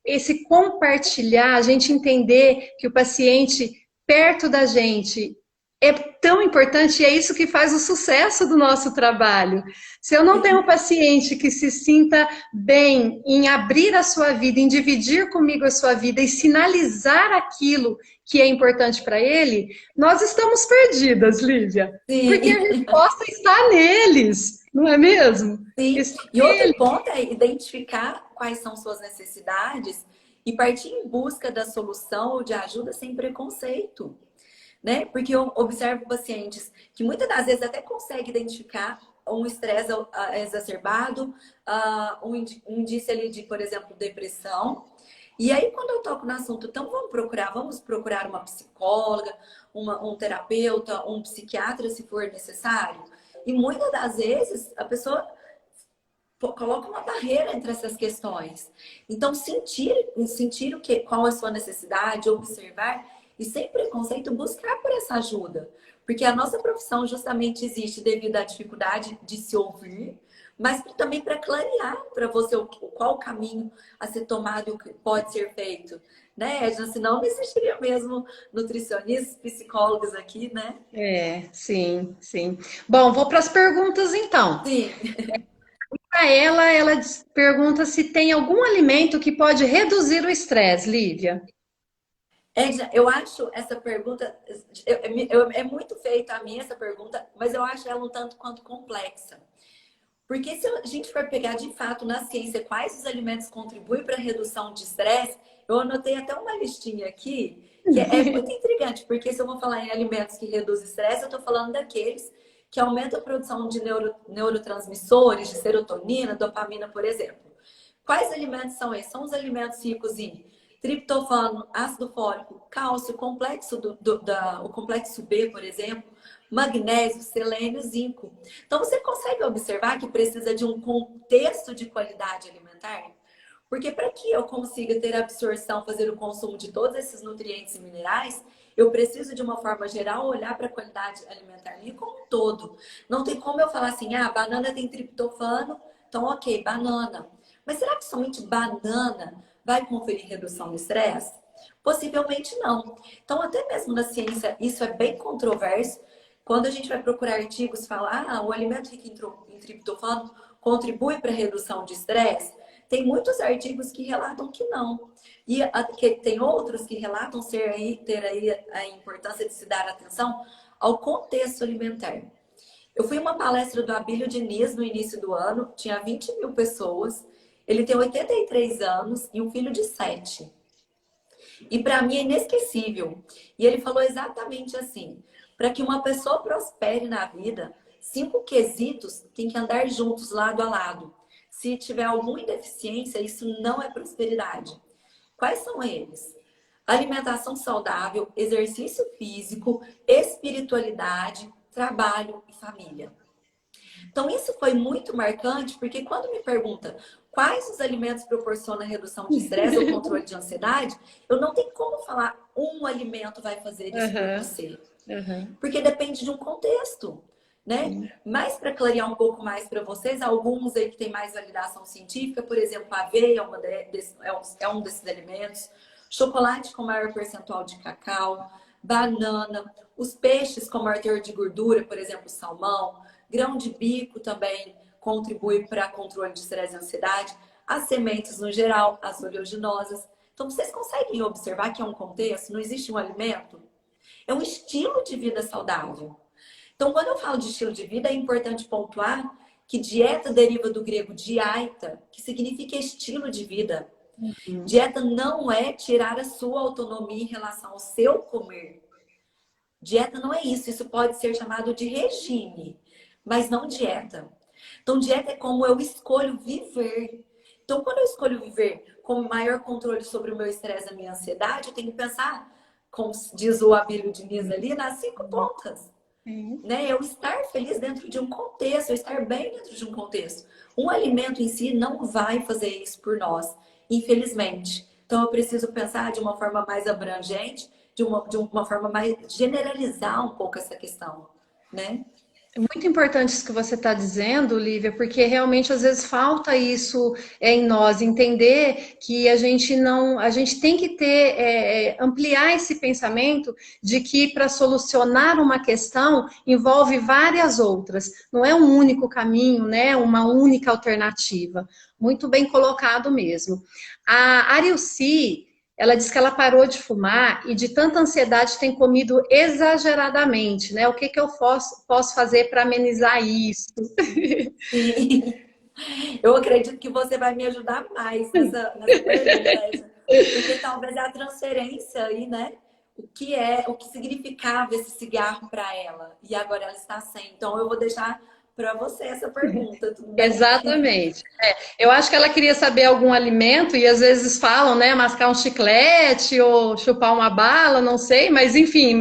esse compartilhar, a gente entender que o paciente perto da gente é tão importante e é isso que faz o sucesso do nosso trabalho. Se eu não tenho um paciente que se sinta bem em abrir a sua vida, em dividir comigo a sua vida e sinalizar aquilo que é importante para ele, nós estamos perdidas, Lívia. Sim. Porque a resposta está neles, não é mesmo? Sim. E outro ponto é identificar quais são suas necessidades e partir em busca da solução ou de ajuda sem preconceito. Né? Porque eu observo pacientes que muitas das vezes até conseguem identificar um estresse exacerbado, um indício ali de, por exemplo, depressão. E aí, quando eu toco no assunto, então vamos procurar uma psicóloga, um terapeuta, um psiquiatra, se for necessário. E muitas das vezes a pessoa coloca uma barreira entre essas questões. Então, sentir qual é a sua necessidade, observar e sem preconceito buscar por essa ajuda. Porque a nossa profissão justamente existe devido à dificuldade de se ouvir, mas também para clarear para você qual o caminho a ser tomado e o que pode ser feito. Né, Edna? Senão não existiria mesmo nutricionistas, psicólogos aqui, né? Sim, sim. Bom, vou para as perguntas então. Sim. Para ela pergunta se tem algum alimento que pode reduzir o estresse, Lívia. Edna, eu acho essa pergunta, é muito feita a mim essa pergunta, mas eu acho ela um tanto quanto complexa. Porque se a gente for pegar de fato na ciência quais os alimentos contribuem para a redução de estresse, eu anotei até uma listinha aqui, que é muito intrigante, porque se eu vou falar em alimentos que reduzem estresse, eu estou falando daqueles que aumentam a produção de neurotransmissores, de serotonina, dopamina, por exemplo. Quais alimentos são esses? São os alimentos ricos em triptofano, ácido fólico, cálcio, o complexo B, por exemplo, magnésio, selênio, zinco. Então, você consegue observar que precisa de um contexto de qualidade alimentar? Porque para que eu consiga ter absorção, fazer o consumo de todos esses nutrientes e minerais, eu preciso, de uma forma geral, olhar para a qualidade alimentar ali como um todo. Não tem como eu falar assim, ah, banana tem triptofano, então ok, banana. Mas será que somente banana vai conferir redução do estresse? Possivelmente não. Então, até mesmo na ciência, isso é bem controverso. Quando a gente vai procurar artigos, falar, o alimento rico em triptofano contribui para a redução de estresse, tem muitos artigos que relatam que não. E tem outros que relatam ter aí a importância de se dar atenção ao contexto alimentar. Eu fui em uma palestra do Abílio Diniz no início do ano, tinha 20 mil pessoas. Ele tem 83 anos e um filho de 7. E para mim é inesquecível. E ele falou exatamente assim: para que uma pessoa prospere na vida, 5 quesitos têm que andar juntos, lado a lado. Se tiver alguma deficiência, isso não é prosperidade. Quais são eles? Alimentação saudável, exercício físico, espiritualidade, trabalho e família. Então, isso foi muito marcante, porque quando me pergunta quais os alimentos proporcionam redução de estresse ou controle de ansiedade, eu não tenho como falar um alimento vai fazer isso por você. Porque depende de um contexto, né? Mas para clarear um pouco mais para vocês, alguns aí que tem mais validação científica, por exemplo, a aveia é um desses alimentos, chocolate com maior percentual de cacau, banana, os peixes com maior teor de gordura, por exemplo, salmão, grão de bico também contribui para controle de estresse e ansiedade, as sementes no geral, as oleaginosas. Então, vocês conseguem observar que é um contexto, não existe um alimento? É um estilo de vida saudável. Então, quando eu falo de estilo de vida, é importante pontuar que dieta deriva do grego diaita, que significa estilo de vida. Dieta não é tirar a sua autonomia em relação ao seu comer. Dieta não é isso. Isso pode ser chamado de regime, mas não dieta. Então, dieta é como eu escolho viver. Então, quando eu escolho viver com maior controle sobre o meu estresse e a minha ansiedade, eu tenho que pensar, como diz o Abílio Diniz ali, nas 5 pontas. Né? Eu estar feliz dentro de um contexto, eu estar bem dentro de um contexto. Um alimento em si não vai fazer isso por nós, infelizmente. Então, eu preciso pensar de uma forma mais abrangente, de uma forma mais generalizar um pouco essa questão, né? É muito importante isso que você está dizendo, Lívia, porque realmente às vezes falta isso em nós, entender que a gente não, a gente tem que ter, ampliar esse pensamento de que para solucionar uma questão envolve várias outras, não é um único caminho, né? Uma única alternativa. Muito bem colocado mesmo. A Arilci, ela diz que ela parou de fumar e de tanta ansiedade tem comido exageradamente, né? O que que eu posso fazer para amenizar isso? Sim. Eu acredito que você vai me ajudar mais nessa pergunta, porque talvez é a transferência aí, né? O que significava esse cigarro para ela e agora ela está sem. Então eu vou deixar para você essa pergunta, tudo bem? Exatamente. Eu acho que ela queria saber algum alimento e às vezes falam, né, mascar um chiclete ou chupar uma bala, não sei, mas enfim,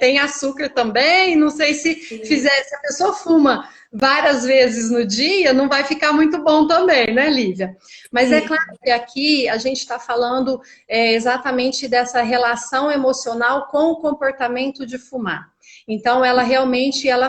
tem açúcar também, não sei se Sim. fizer, se a pessoa fuma várias vezes no dia, não vai ficar muito bom também, né, Lívia? Mas é Sim. claro que aqui a gente está falando exatamente dessa relação emocional com o comportamento de fumar. Então, ela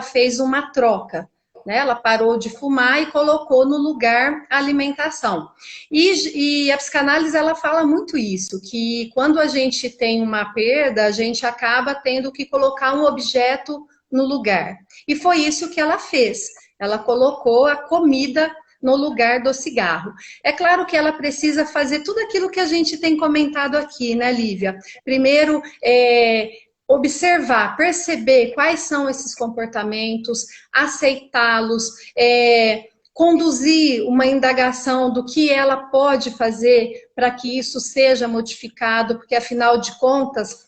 fez uma troca. Né? Ela parou de fumar e colocou no lugar a alimentação. E a psicanálise ela fala muito isso, que quando a gente tem uma perda, a gente acaba tendo que colocar um objeto no lugar. E foi isso que ela fez. Ela colocou a comida no lugar do cigarro. É claro que ela precisa fazer tudo aquilo que a gente tem comentado aqui, né, Lívia? Primeiro, observar, perceber quais são esses comportamentos, aceitá-los, conduzir uma indagação do que ela pode fazer para que isso seja modificado, porque afinal de contas,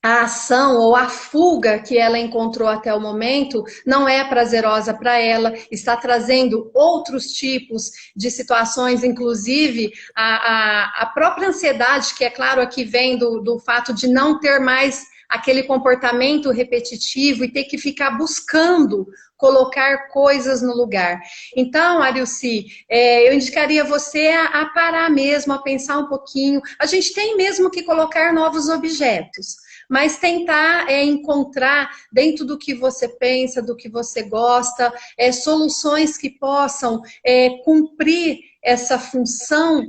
a ação ou a fuga que ela encontrou até o momento não é prazerosa para ela, está trazendo outros tipos de situações, inclusive a própria ansiedade, que é claro aqui vem do fato de não ter mais aquele comportamento repetitivo e ter que ficar buscando colocar coisas no lugar. Então, Arilci, eu indicaria você a parar mesmo, a pensar um pouquinho. A gente tem mesmo que colocar novos objetos, mas tentar encontrar dentro do que você pensa, do que você gosta, soluções que possam cumprir essa função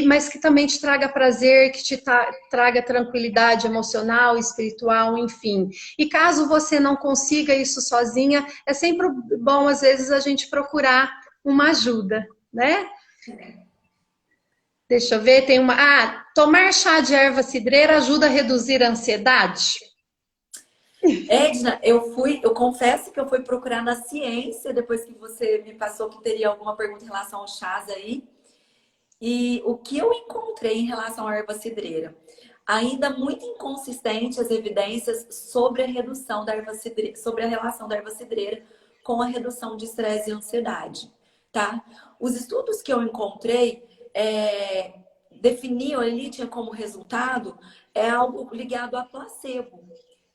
mas que também te traga prazer, que te traga tranquilidade emocional, espiritual, enfim. E caso você não consiga isso sozinha, é sempre bom, às vezes, a gente procurar uma ajuda, né? Deixa eu ver, tem uma... tomar chá de erva cidreira ajuda a reduzir a ansiedade? Edna, eu confesso que eu fui procurar na ciência, depois que você me passou que teria alguma pergunta em relação aos chás aí. E o que eu encontrei em relação à erva cidreira? Ainda muito inconsistente as evidências sobre a redução da erva cidreira, sobre a relação da erva cidreira com a redução de estresse e ansiedade, tá? Os estudos que eu encontrei definiam ali, tinha como resultado, algo ligado a placebo,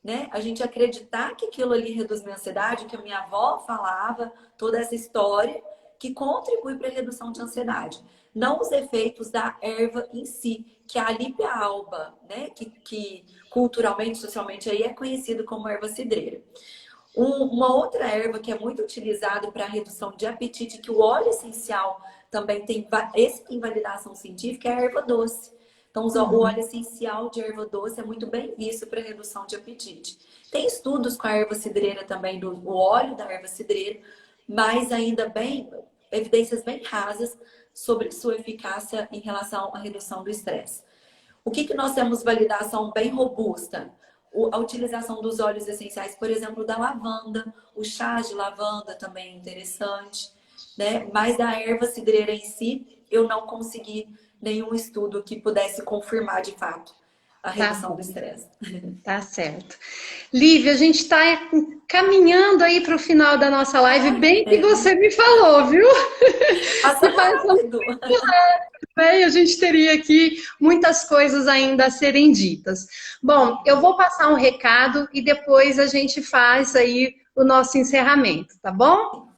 né? A gente acreditar que aquilo ali reduz minha ansiedade, que a minha avó falava, toda essa história, que contribui para a redução de ansiedade. Não os efeitos da erva em si, que é a Lípia alba, né? Que culturalmente, socialmente aí é conhecido como erva cidreira. Uma outra erva que é muito utilizada para a redução de apetite, que o óleo essencial também tem validação científica, é a erva doce. Então, o óleo essencial de erva doce é muito bem visto para redução de apetite. Tem estudos com a erva cidreira também, o óleo da erva cidreira, mas ainda evidências bem rasas sobre sua eficácia em relação à redução do estresse. O que nós temos validação bem robusta? A utilização dos óleos essenciais, por exemplo, da lavanda, o chá de lavanda também é interessante, né? Mas da erva cidreira em si, eu não consegui nenhum estudo que pudesse confirmar de fato a redução do estresse. Tá certo. Lívia, a gente está caminhando aí para o final da nossa live, bem que você me falou, viu? Passa rápido. A gente teria aqui muitas coisas ainda a serem ditas. Bom, eu vou passar um recado e depois a gente faz aí o nosso encerramento, tá bom?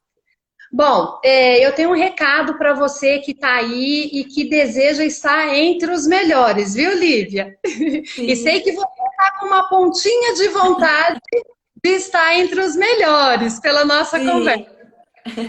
Bom, eu tenho um recado para você que está aí e que deseja estar entre os melhores, viu, Lívia? Sim. E sei que você está com uma pontinha de vontade de estar entre os melhores pela nossa conversa.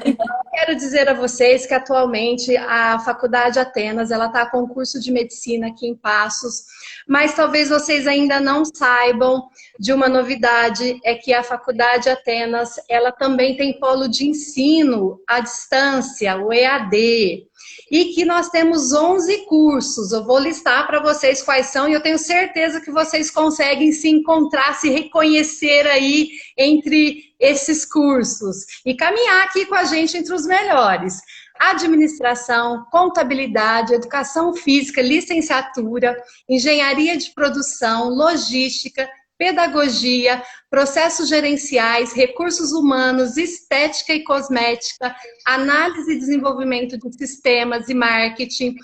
Então, eu quero dizer a vocês que atualmente a Faculdade Atenas, ela está com curso de medicina aqui em Passos, mas talvez vocês ainda não saibam de uma novidade, é que a Faculdade Atenas, ela também tem polo de ensino à distância, o EAD, e que nós temos 11 cursos. Eu vou listar para vocês quais são e eu tenho certeza que vocês conseguem se encontrar, se reconhecer aí entre esses cursos e caminhar aqui com a gente entre os melhores. Administração, contabilidade, educação física, licenciatura, engenharia de produção, logística, pedagogia, processos gerenciais, recursos humanos, estética e cosmética, análise e desenvolvimento de sistemas e marketing.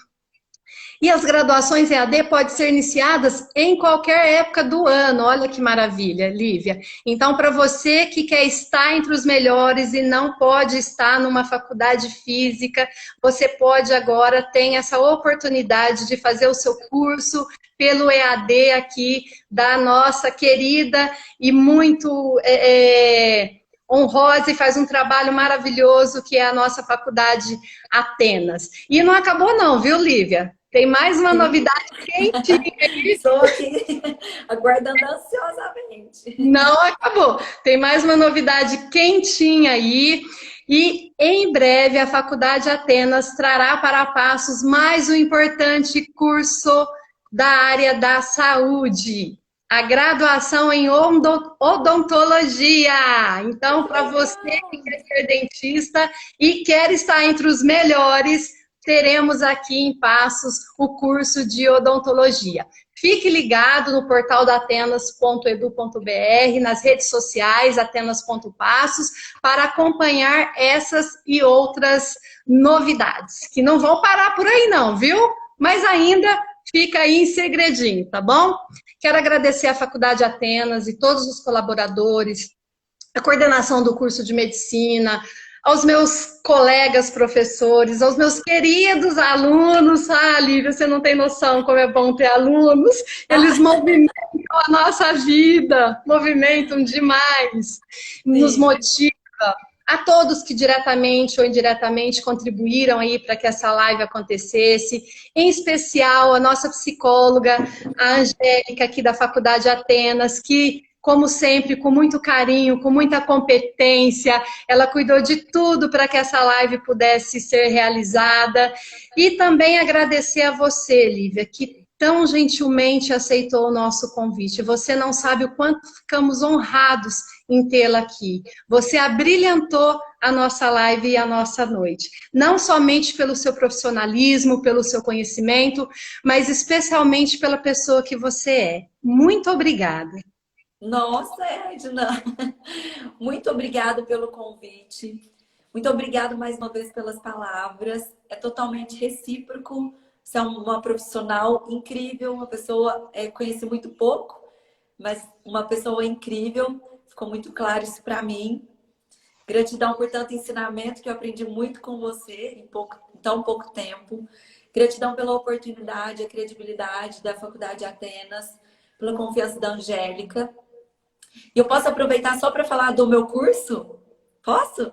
E as graduações EAD podem ser iniciadas em qualquer época do ano. Olha que maravilha, Lívia. Então, para você que quer estar entre os melhores e não pode estar numa faculdade física, você pode agora ter essa oportunidade de fazer o seu curso pelo EAD aqui da nossa querida e muito honrosa e faz um trabalho maravilhoso que é a nossa Faculdade Atenas. E não acabou não, viu, Lívia? Tem mais uma novidade quentinha aí. Estou aqui aguardando ansiosamente. Não acabou. Tem mais uma novidade quentinha aí. E em breve a Faculdade Atenas trará para Passos mais um importante curso da área da saúde. A graduação em odontologia. Então, para você que quer ser dentista e quer estar entre os melhores, teremos aqui em Passos o curso de odontologia. Fique ligado no portal da atenas.edu.br, nas redes sociais, atenas.passos, para acompanhar essas e outras novidades, que não vão parar por aí não, viu? Mas ainda fica aí em segredinho, tá bom? Quero agradecer à Faculdade Atenas e todos os colaboradores, a coordenação do curso de medicina, aos meus colegas professores, aos meus queridos alunos. Ah, Lívia, você não tem noção como é bom ter alunos. Eles movimentam a nossa vida, movimentam demais, nos motivam. A todos que diretamente ou indiretamente contribuíram aí para que essa live acontecesse, em especial a nossa psicóloga, a Angélica, aqui da Faculdade Atenas, que, como sempre, com muito carinho, com muita competência, ela cuidou de tudo para que essa live pudesse ser realizada. E também agradecer a você, Lívia, que tão gentilmente aceitou o nosso convite. Você não sabe o quanto ficamos honrados em tê-la aqui. Você abrilhantou a nossa live e a nossa noite. Não somente pelo seu profissionalismo, pelo seu conhecimento, mas especialmente pela pessoa que você é. Muito obrigada. Nossa, Edna, muito obrigada pelo convite. Muito obrigada mais uma vez pelas palavras. É totalmente recíproco. Você é uma profissional incrível, uma pessoa, conheci muito pouco, mas uma pessoa incrível. Ficou muito claro isso para mim. Gratidão por tanto ensinamento que eu aprendi muito com você em tão pouco tempo. Gratidão pela oportunidade, a credibilidade da Faculdade Atenas, pela confiança da Angélica. E eu posso aproveitar só para falar do meu curso? Posso?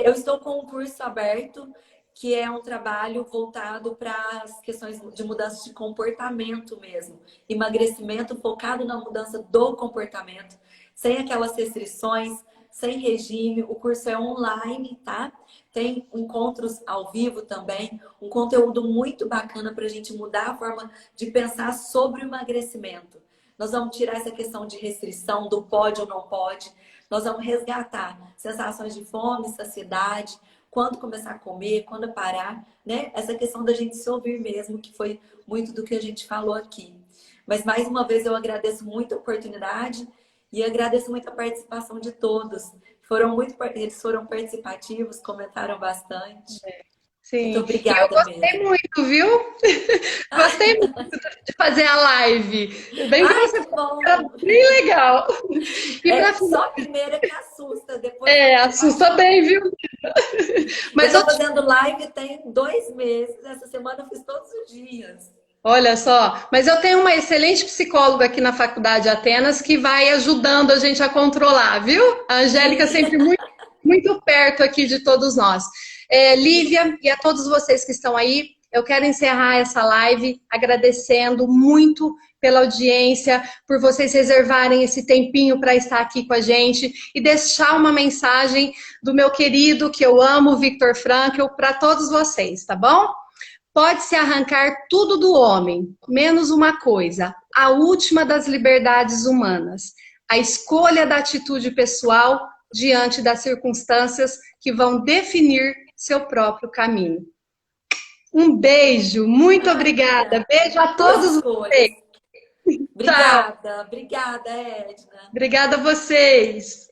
Eu estou com um curso aberto, que é um trabalho voltado para as questões de mudança de comportamento mesmo. Emagrecimento focado na mudança do comportamento, sem aquelas restrições, sem regime. O curso é online, tá? Tem encontros ao vivo também, um conteúdo muito bacana para a gente mudar a forma de pensar sobre o emagrecimento. Nós vamos tirar essa questão de restrição, do pode ou não pode. Nós vamos resgatar sensações de fome, saciedade, quando começar a comer, quando parar, né? Essa questão da gente se ouvir mesmo, que foi muito do que a gente falou aqui. Mas mais uma vez eu agradeço muito a oportunidade e agradeço muito a participação de todos. Eles foram participativos, comentaram bastante. Sim. Muito obrigada. Eu gostei muito, viu? Gostei muito de fazer a live. Bem que você falou, era bem legal. E só a primeira que assusta. Depois assusta bem, viu? Mas eu tô fazendo live tem 2 meses. Essa semana eu fiz todos os dias. Olha só, mas eu tenho uma excelente psicóloga aqui na Faculdade Atenas que vai ajudando a gente a controlar, viu? A Angélica sempre muito, muito perto aqui de todos nós. Lívia e a todos vocês que estão aí, eu quero encerrar essa live agradecendo muito pela audiência, por vocês reservarem esse tempinho para estar aqui com a gente e deixar uma mensagem do meu querido, que eu amo, Viktor Frankl, para todos vocês, tá bom? Pode-se arrancar tudo do homem, menos uma coisa, a última das liberdades humanas, a escolha da atitude pessoal diante das circunstâncias que vão definir seu próprio caminho. Um beijo, muito obrigada. Beijo a todos vocês. Obrigada, obrigada, Edna. Obrigada a vocês.